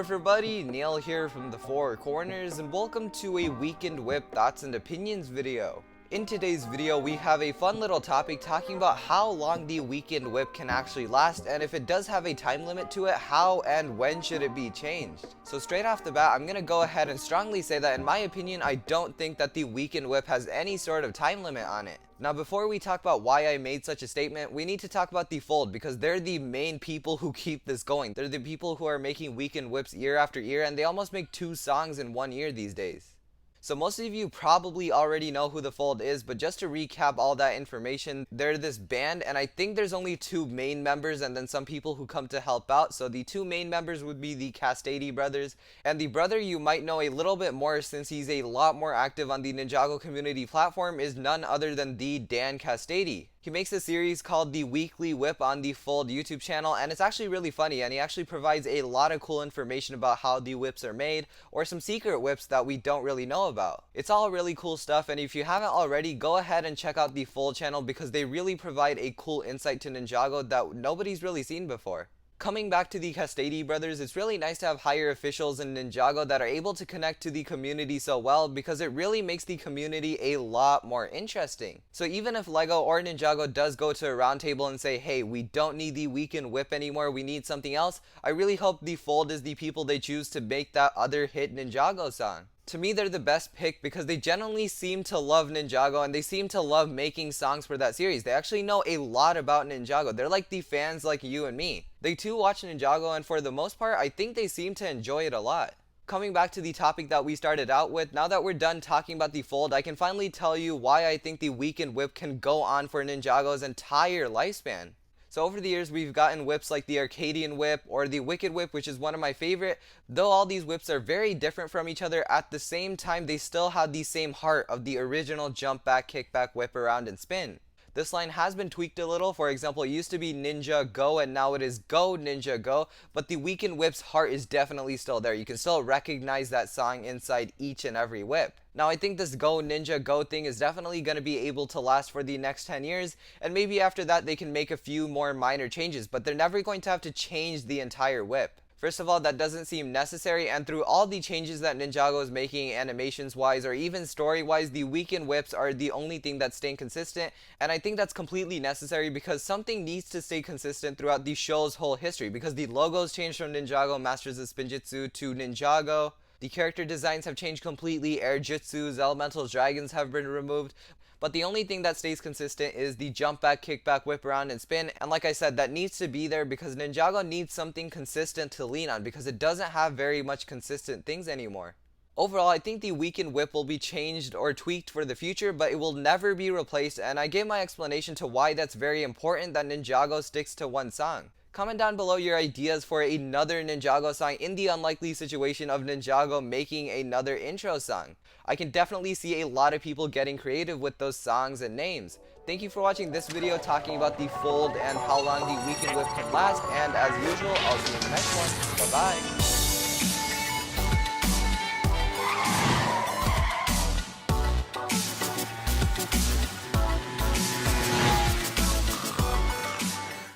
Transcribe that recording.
everybody, Neil here from the Four Corners, and welcome to a Weekend Whip Thoughts and Opinions video. In today's video, we have a fun little topic talking about how long the Weekend Whip can actually last, and if it does have a time limit to it, how and when should it be changed. So straight off the bat, I'm gonna go ahead and strongly say that in my opinion, I don't think that the Weekend Whip has any sort of time limit on it. Now before we talk about why I made such a statement, we need to talk about the Fold, because they're the main people who keep this going. They're the people who are making Weekend Whips year after year, and they almost make 2 songs in 1 year these days. So most of you probably already know who the Fold is, but just to recap all that information, they're this band, and I think there's only 2 main members and then some people who come to help out. So the 2 main members would be the Castady brothers, and the brother you might know a little bit more since he's a lot more active on the Ninjago community platform is none other than the Dan Castady. He makes a series called the Weekly Whip on the Fold YouTube channel, and it's actually really funny, and he actually provides a lot of cool information about how the whips are made, or some secret whips that we don't really know about. It's all really cool stuff, and if you haven't already, go ahead and check out the Fold channel because they really provide a cool insight to Ninjago that nobody's really seen before. Coming back to the Castady brothers, it's really nice to have higher officials in Ninjago that are able to connect to the community so well, because it really makes the community a lot more interesting. So even if LEGO or Ninjago does go to a roundtable and say, hey, we don't need the Weekend Whip anymore, we need something else, I really hope the Fold is the people they choose to make that other hit Ninjago song. To me, they're the best pick because they genuinely seem to love Ninjago, and they seem to love making songs for that series. They actually know a lot about Ninjago. They're like the fans like you and me. They too watch Ninjago, and for the most part, I think they seem to enjoy it a lot. Coming back to the topic that we started out with, now that we're done talking about the Fold, I can finally tell you why I think the Weekend Whip can go on for Ninjago's entire lifespan. So over the years, we've gotten whips like the Arcadian Whip or the Wicked Whip, which is one of my favorite. Though all these whips are very different from each other, at the same time, they still have the same heart of the original jump back, kick back, whip around, and spin. This line has been tweaked a little. For example, it used to be Ninjago and now it is Go Ninjago, but the Weekend Whip's heart is definitely still there. You can still recognize that song inside each and every whip. Now I think this Go Ninjago thing is definitely going to be able to last for the next 10 years, and maybe after that they can make a few more minor changes, but they're never going to have to change the entire whip. First of all, that doesn't seem necessary, and through all the changes that Ninjago is making animations wise or even story wise, the Weekend Whips are the only thing that's staying consistent, and I think that's completely necessary because something needs to stay consistent throughout the show's whole history, because the logos changed from Ninjago Masters of Spinjitzu to Ninjago. The character designs have changed completely, air jutsus, elemental dragons have been removed, but the only thing that stays consistent is the jump back, kick back, whip around, and spin, and like I said, that needs to be there because Ninjago needs something consistent to lean on because it doesn't have very much consistent things anymore. Overall, I think the Weekend Whip will be changed or tweaked for the future, but it will never be replaced, and I gave my explanation to why that's very important that Ninjago sticks to one song. Comment down below your ideas for another Ninjago song in the unlikely situation of Ninjago making another intro song. I can definitely see a lot of people getting creative with those songs and names. Thank you for watching this video talking about the Fold and how long the Weekend Whip can last, and as usual, I'll see you in the next one. Bye bye!